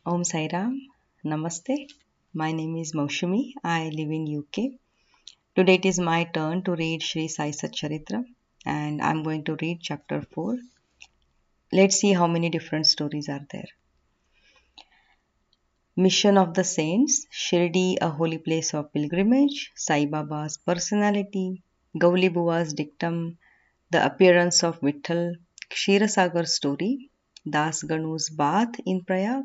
Om Sai Ram, Namaste. My name is Maushami. I live in UK. Today it is my turn to read Shirdi Sai Satcharitra and I'm going to read chapter 4. Let's see how many different stories are there. Mission of the Saints, Shirdi, a holy place of pilgrimage, Sai Baba's personality, Gauli Buva's dictum, the appearance of Vitthal, Ksheerasagar story, Das Ganu's bath in Prayag,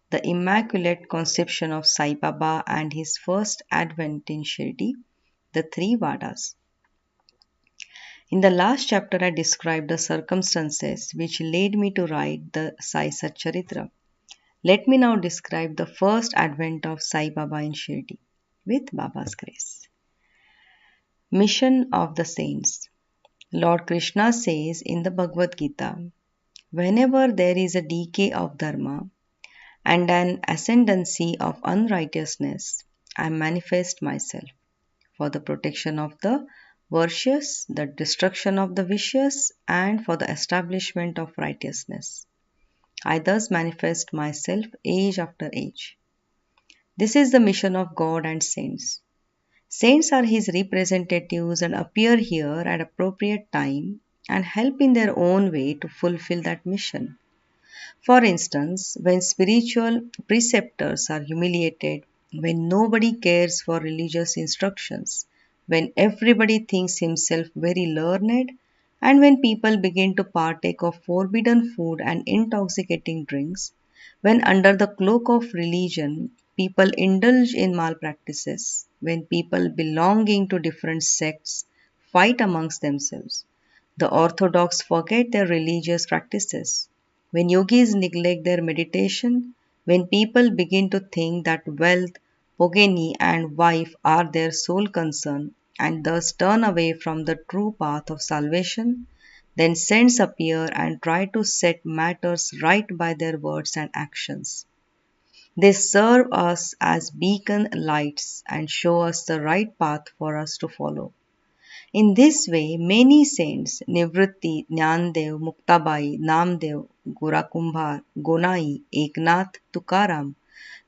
the Immaculate Conception of Sai Baba and his first advent in Shirdi, the three Vadas. In the last chapter, I described the circumstances which led me to write the Sai Satcharitra. Let me now describe the first advent of Sai Baba in Shirdi with Baba's grace. Mission of the Saints. Lord Krishna says in the Bhagavad Gita, whenever there is a decay of dharma and an ascendancy of unrighteousness, I manifest myself for the protection of the virtuous, the destruction of the vicious, and for the establishment of righteousness. I thus manifest myself age after age. This is the mission of God and saints. Saints are his representatives and appear here at appropriate time and help in their own way to fulfill that mission. For instance, when spiritual preceptors are humiliated, when nobody cares for religious instructions, when everybody thinks himself very learned, and when people begin to partake of forbidden food and intoxicating drinks, when under the cloak of religion people indulge in malpractices, when people belonging to different sects fight amongst themselves, the orthodox forget their religious practices, when yogis neglect their meditation, when people begin to think that wealth, progeny, and wife are their sole concern and thus turn away from the true path of salvation, then saints appear and try to set matters right by their words and actions. They serve us as beacon lights and show us the right path for us to follow. In this way, many saints, Nivritti, Jnandev, Muktabai, Namdev, Gorakumbhar, Gonai, Eknath, Tukaram,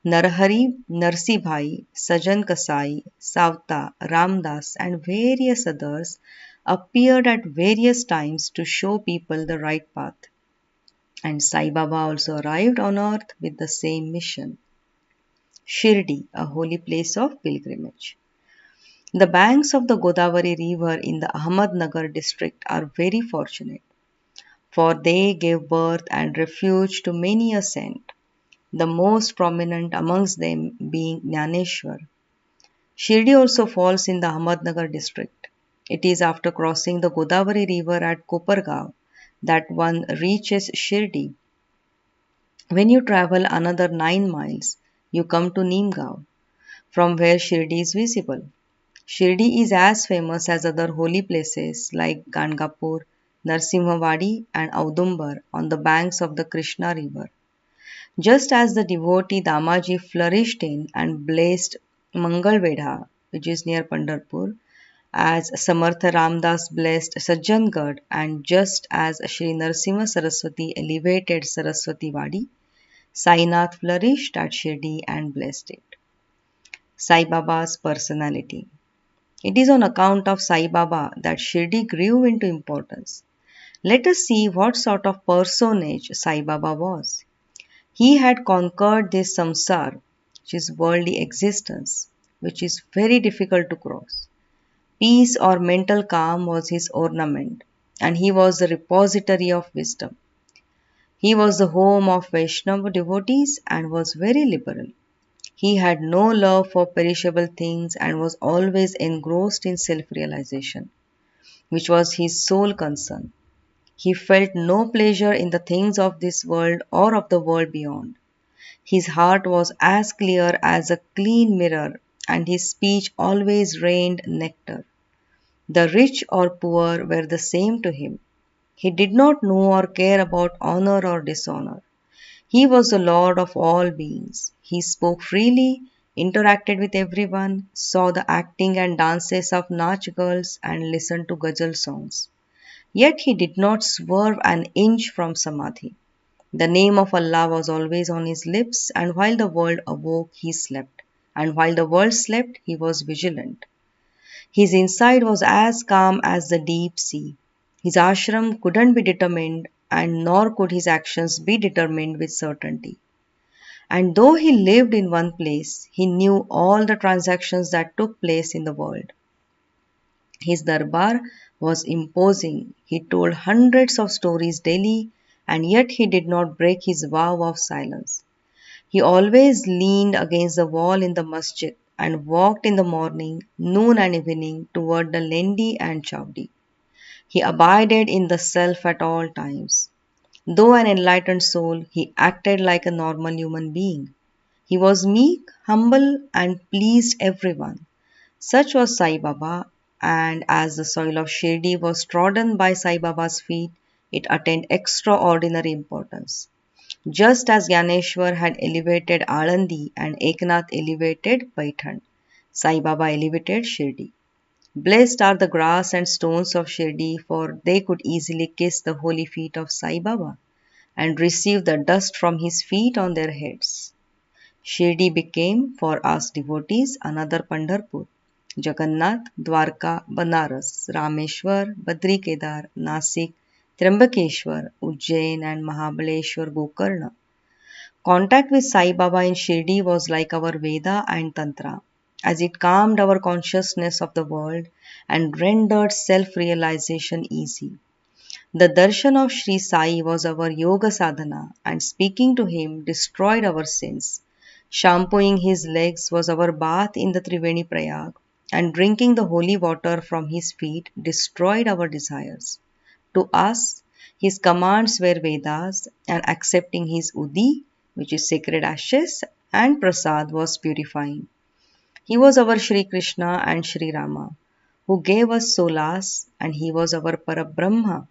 Narhari, Narsibhai, Sajan Kasai, Savta, Ramdas, and various others appeared at various times to show people the right path. And Sai Baba also arrived on earth with the same mission. Shirdi, a holy place of pilgrimage. The banks of the Godavari river in the Ahmednagar district are very fortunate, for they gave birth and refuge to many a saint, the most prominent amongst them being Jnaneshwar. Shirdi also falls in the Ahmednagar district. It is after crossing the Godavari river at Kopargaon that one reaches Shirdi. When you travel another 9 miles, you come to Neemgaon, from where Shirdi is visible. Shirdi is as famous as other holy places like Gangapur, Narsimhavadi and Audumbar on the banks of the Krishna river. Just as the devotee Damaji flourished in and blessed Mangalvedha, which is near Pandharpur, as Samartha Ramdas blessed Sajjangad, and just as Sri Narsimha Saraswati elevated Saraswati Vadi, Sainath flourished at Shirdi and blessed it. Sai Baba's personality. It is on account of Sai Baba that Shirdi grew into importance. Let us see what sort of personage Sai Baba was. He had conquered this samsar, which is worldly existence, which is very difficult to cross. Peace or mental calm was his ornament, and he was the repository of wisdom. He was the home of Vaishnava devotees and was very liberal. He had no love for perishable things and was always engrossed in self-realization, which was his sole concern. He felt no pleasure in the things of this world or of the world beyond. His heart was as clear as a clean mirror, and his speech always rained nectar. The rich or poor were the same to him. He did not know or care about honor or dishonor. He was the Lord of all beings. He spoke freely, interacted with everyone, saw the acting and dances of Nach girls, and listened to ghazal songs. Yet he did not swerve an inch from Samadhi, The name of Allah was always on his lips, and while the world awoke, he slept. And while the world slept, he was vigilant. His inside was as calm as the deep sea. His ashram couldn't be determined, and nor could his actions be determined with certainty. And though he lived in one place, he knew all the transactions that took place in the world. His darbar was imposing. He told hundreds of stories daily, and yet he did not break his vow of silence. He always leaned against the wall in the masjid and walked in the morning, noon, and evening toward the Lendi and Chowdi. He abided in the self at all times. Though an enlightened soul, he acted like a normal human being. He was meek, humble, and pleased everyone. Such was Sai Baba, and as the soil of Shirdi was trodden by Sai Baba's feet, it attained extraordinary importance. Just as Gyaneshwar had elevated Alandi and Eknath elevated Paithan, Sai Baba elevated Shirdi. Blessed are the grass and stones of Shirdi, for they could easily kiss the holy feet of Sai Baba and receive the dust from his feet on their heads. Shirdi became, for us devotees, another Pandharpur. Jagannath, Dwarka, Banaras, Rameshwar, Badri Kedar, Nasik, Trimbakeshwar, Ujjain, and Mahabaleshwar Gokarna. Contact with Sai Baba in Shirdi was like our Veda and Tantra, as it calmed our consciousness of the world and rendered self-realization easy. The darshan of Sri Sai was our yoga sadhana, and speaking to him destroyed our sins. Shampooing his legs was our bath in the Triveni Prayag, and drinking the holy water from his feet destroyed our desires. To us, his commands were Vedas, and accepting his Udi, which is sacred ashes, and Prasad was purifying. He was our Shri Krishna and Shri Rama, who gave us solace, and he was our Parabrahma.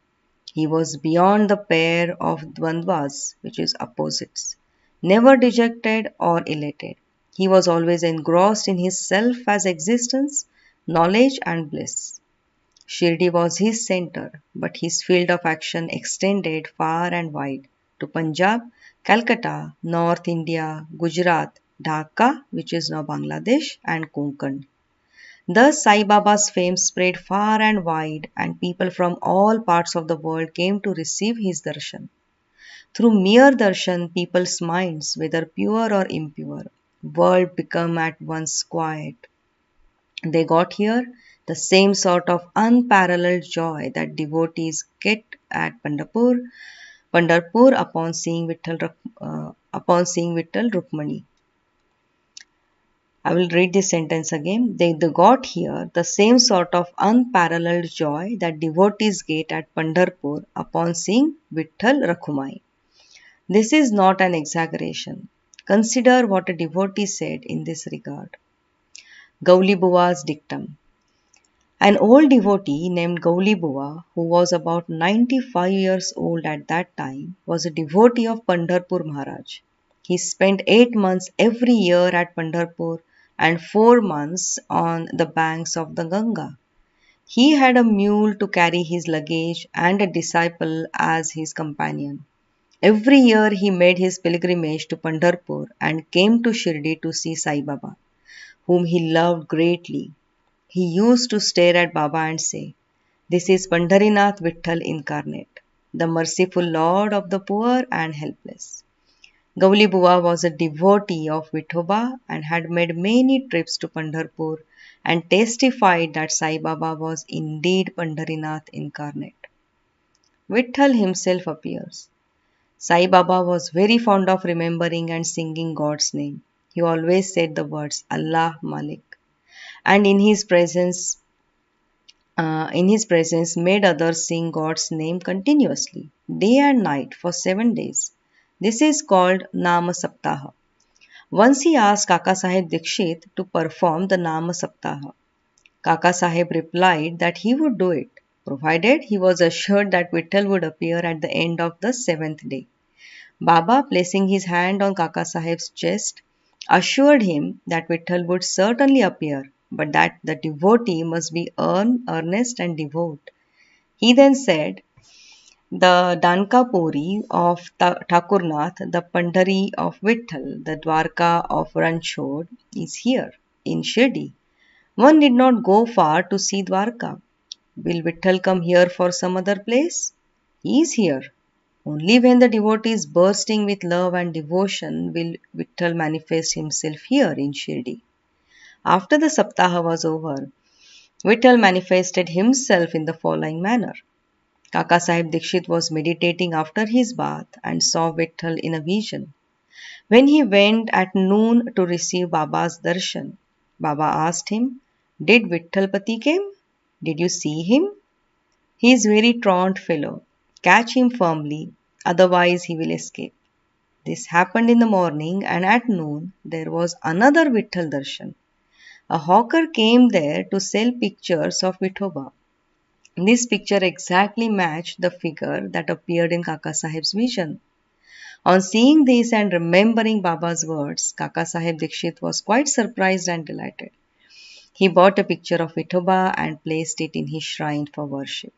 He was beyond the pair of Dvandvas, which is opposites, never dejected or elated. He was always engrossed in his self as existence, knowledge, and bliss. Shirdi was his center, but his field of action extended far and wide to Punjab, Calcutta, North India, Gujarat, Dhaka, which is now Bangladesh, and Konkan. Thus, Sai Baba's fame spread far and wide, and people from all parts of the world came to receive his darshan. Through mere darshan, people's minds, whether pure or impure, world become at once quiet. They got here the same sort of unparalleled joy that devotees get at Pandharpur upon seeing Vittal Rukmani. I will read this sentence again. They got here the same sort of unparalleled joy that devotees get at Pandharpur upon seeing Vittal Rakhumai. This is not an exaggeration. Consider what a devotee said in this regard. Gauli Buva's dictum. An old devotee named Gauli Buva, who was about 95 years old at that time, was a devotee of Pandharpur Maharaj. He spent 8 months every year at Pandharpur and 4 months on the banks of the Ganga. He had a mule to carry his luggage and a disciple as his companion. Every year he made his pilgrimage to Pandharpur and came to Shirdi to see Sai Baba, whom he loved greatly. He used to stare at Baba and say, "This is Pandharinath Vitthal incarnate, the merciful Lord of the poor and helpless." Gauli Buva was a devotee of Vithoba and had made many trips to Pandharpur and testified that Sai Baba was indeed Pandharinath incarnate. Vitthal himself appears. Sai Baba was very fond of remembering and singing God's name. He always said the words Allah Malik, and in his presence made others sing God's name continuously, day and night for 7 days. This is called Nama Saptaha. Once he asked Kaka Sahib Dikshit to perform the Nama Saptaha. Kaka Sahib replied that he would do it, provided he was assured that Vitthal would appear at the end of the 7th day. Baba, placing his hand on Kaka Sahib's chest, assured him that Vitthal would certainly appear, but that the devotee must be earnest and devout. He then said, The Dankapuri of Thakurnath, the Pandhari of Vitthal, the Dwarka of Ranchod is here in Shirdi. One need not go far to see Dwarka. Will Vitthal come here for some other place? He is here. Only when the devotee is bursting with love and devotion will Vitthal manifest himself here in Shirdi. After the Saptaha was over, Vitthal manifested himself in the following manner. Kaka Sahib Dikshit was meditating after his bath and saw Vitthal in a vision. When he went at noon to receive Baba's darshan, Baba asked him, "Did Vithalpati came? Did you see him? He is very truant fellow. Catch him firmly, otherwise he will escape." This happened in the morning, and at noon there was another Vitthal darshan. A hawker came there to sell pictures of Vithoba. This picture exactly matched the figure that appeared in Kaka Sahib's vision. On seeing this and remembering Baba's words, Kaka Sahib Dikshit was quite surprised and delighted. He bought a picture of Vithoba and placed it in his shrine for worship.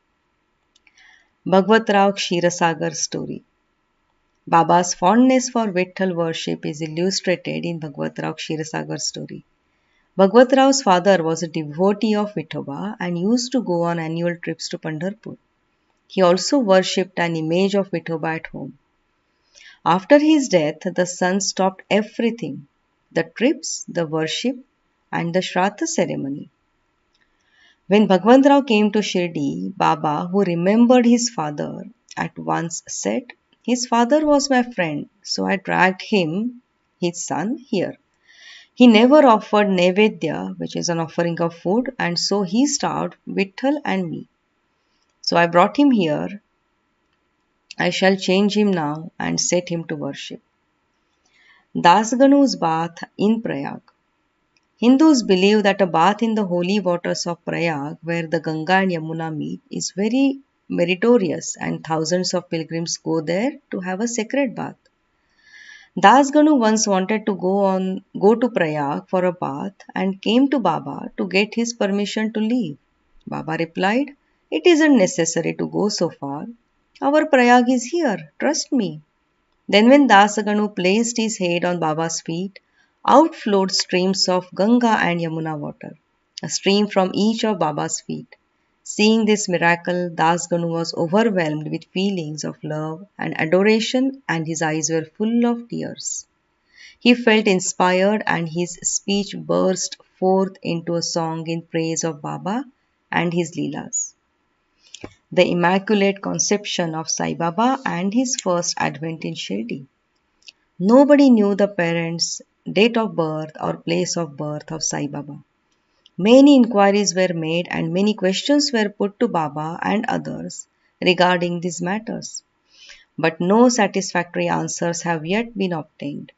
Bhagwat Rao Kshirosagar story. Baba's fondness for Vitthal worship is illustrated in Bhagwat Rao Kshirosagar story. Bhagwat Rao's father was a devotee of Vithoba and used to go on annual trips to Pandharpur. He also worshipped an image of Vithoba at home. After his death, the son stopped everything, the trips, the worship, and the Shraddha ceremony. When Bhagwan Rao came to Shirdi, Baba, who remembered his father, at once said, "His father was my friend, so I dragged him, his son, here. He never offered Nevedya, which is an offering of food, and so he starved Vitthal and me. So I brought him here. I shall change him now and set him to worship." Dasganu's bath in Prayag. Hindus believe that a bath in the holy waters of Prayag, where the Ganga and Yamuna meet, is very meritorious, and thousands of pilgrims go there to have a sacred bath. Dasganu once wanted to go to Prayag for a bath and came to Baba to get his permission to leave. Baba replied, "It isn't necessary to go so far. Our Prayag is here, trust me." Then when Dasganu placed his head on Baba's feet, out flowed streams of Ganga and Yamuna water, a stream from each of Baba's feet. Seeing this miracle, Dasganu was overwhelmed with feelings of love and adoration, and his eyes were full of tears. He felt inspired, and his speech burst forth into a song in praise of Baba and his Leelas. The Immaculate Conception of Sai Baba and his first advent in Shirdi. Nobody knew the parents' date of birth or place of birth of Sai Baba. Many inquiries were made and many questions were put to Baba and others regarding these matters. But no satisfactory answers have yet been obtained.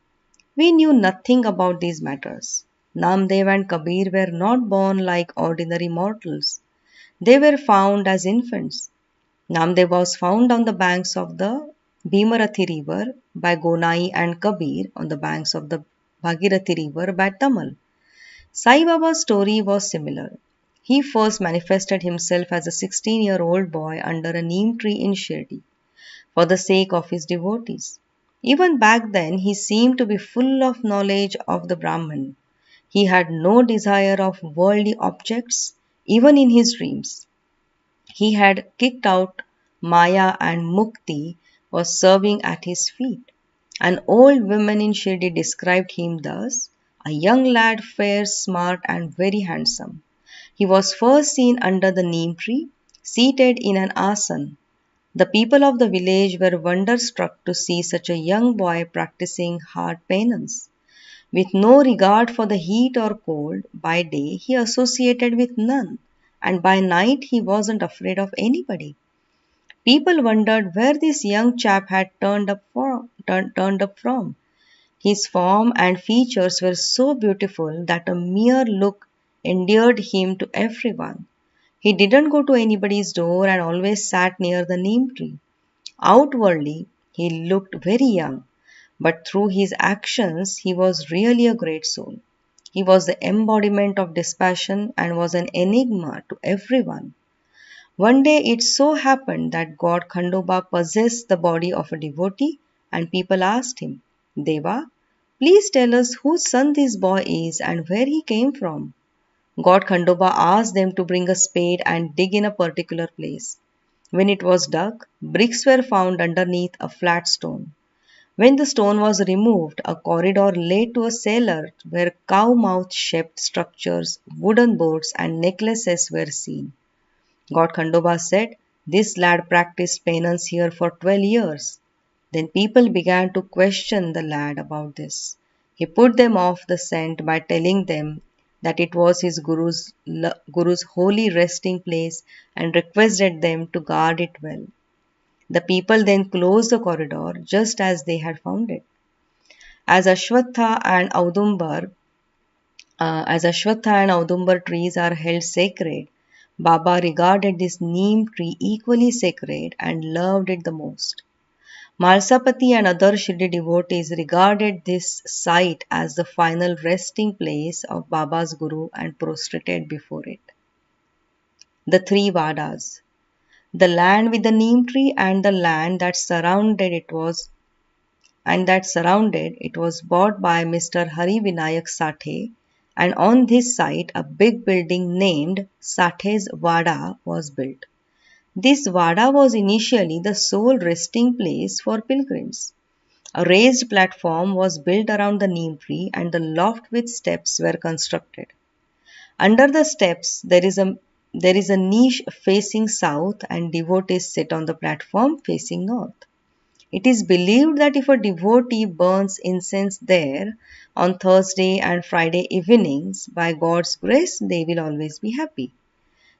We knew nothing about these matters. Namdev and Kabir were not born like ordinary mortals. They were found as infants. Namdev was found on the banks of the Bhimarathi river by Gonai and Kabir on the banks of the Bhagirathi river by Tamal. Sai Baba's story was similar. He first manifested himself as a 16-year-old boy under a neem tree in Shirdi for the sake of his devotees. Even back then, he seemed to be full of knowledge of the Brahman. He had no desire of worldly objects, even in his dreams. He had kicked out Maya and Mukti was serving at his feet. An old woman in Shirdi described him thus: "A young lad, fair, smart, and very handsome. He was first seen under the neem tree, seated in an asan. The people of the village were wonderstruck to see such a young boy practicing hard penance. With no regard for the heat or cold, by day he associated with none, and by night he wasn't afraid of anybody. People wondered where this young chap had turned up from. His form and features were so beautiful that a mere look endeared him to everyone. He didn't go to anybody's door and always sat near the neem tree. Outwardly, he looked very young, but through his actions, he was really a great soul. He was the embodiment of dispassion and was an enigma to everyone. One day it so happened that God Khandoba possessed the body of a devotee, and people asked him, Deva, please tell us whose son this boy is and where he came from. God Khandoba asked them to bring a spade and dig in a particular place. When it was dug, bricks were found underneath a flat stone. When the stone was removed, a corridor led to a cellar where cow-mouth shaped structures, wooden boards, and necklaces were seen. God Khandoba said, This lad practiced penance here for 12 years. Then people began to question the lad about this. He put them off the scent by telling them that it was his guru's holy resting place and requested them to guard it well. The people then closed the corridor just as they had found it. As Ashwatha and Audumbar trees are held sacred, Baba regarded this neem tree equally sacred and loved it the most. Malsapati and other Shirdi devotees regarded this site as the final resting place of Baba's Guru and prostrated before it. The three Vadas. The land with the neem tree and the land that surrounded it was bought by Mr. Hari Vinayak Sathe, and on this site a big building named Sathe's Vada was built. This Vada was initially the sole resting place for pilgrims. A raised platform was built around the neem tree and the loft with steps were constructed. Under the steps there is a niche facing south and devotees sit on the platform facing north. It is believed that if a devotee burns incense there on Thursday and Friday evenings, by God's grace they will always be happy.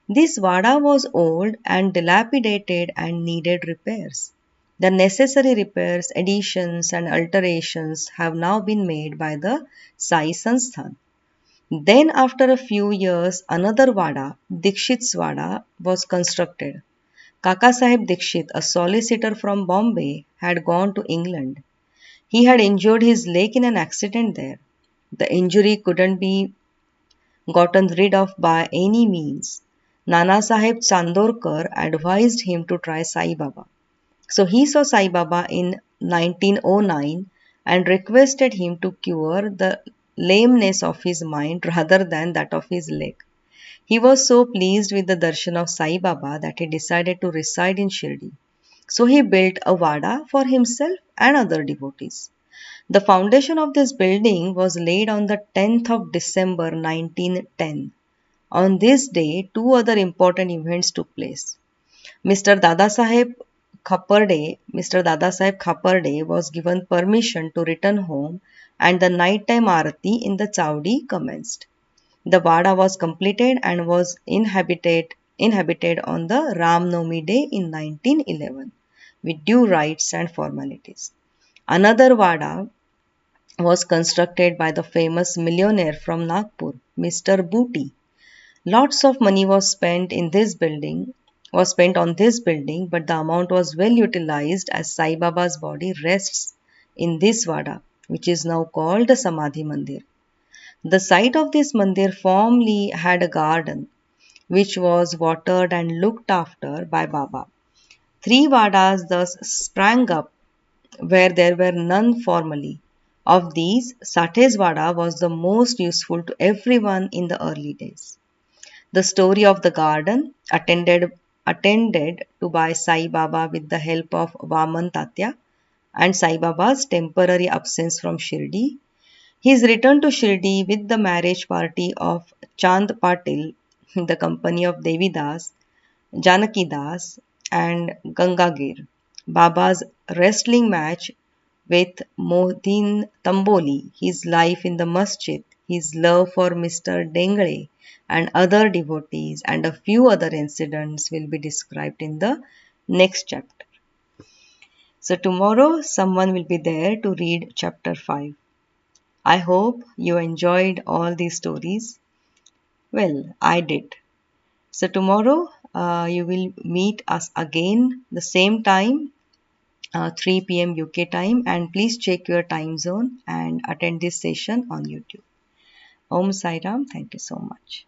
This Vada was old and dilapidated and needed repairs. The necessary repairs, additions and alterations have now been made by the Sai Sansthan. Then after a few years, another Vada, Dikshit's Vada, was constructed. Kaka Sahib Dikshit, a solicitor from Bombay, had gone to England. He had injured his leg in an accident there. The injury couldn't be gotten rid of by any means. Nana Sahib Chandorkar advised him to try Sai Baba. So he saw Sai Baba in 1909 and requested him to cure the lameness of his mind rather than that of his leg. He was so pleased with the darshan of Sai Baba that he decided to reside in Shirdi. So he built a Vada for himself and other devotees. The foundation of this building was laid on the 10th of December 1910. On this day, two other important events took place. Mr. Dadasaheb Khaparde was given permission to return home and the nighttime arati in the Chowdi commenced. The Vada was completed and was inhabited on the Ram Navami day in 1911 with due rites and formalities. Another Vada was constructed by the famous millionaire from Nagpur, Mr. Booty. Lots of money was spent on this building, but the amount was well utilized as Sai Baba's body rests in this Vada, which is now called the Samadhi Mandir. The site of this mandir formerly had a garden, which was watered and looked after by Baba. Three Vadas thus sprang up where there were none formerly. Of these, Sathe's Vada was the most useful to everyone in the early days. The story of the garden, attended to by Sai Baba with the help of Vaman Tatya and Sai Baba's temporary absence from Shirdi. His return to Shirdi with the marriage party of Chand Patil, the company of Devi Das, Janaki Das and Gangagir. Baba's wrestling match with Mohdin Tamboli, his life in the masjid, his love for Mr. Dengre and other devotees and a few other incidents will be described in the next chapter. So tomorrow someone will be there to read chapter 5. I hope you enjoyed all these stories. Well, I did. So tomorrow you will meet us again the same time, 3 p.m. UK time, and please check your time zone and attend this session on YouTube. Om Sai Ram. Thank you so much.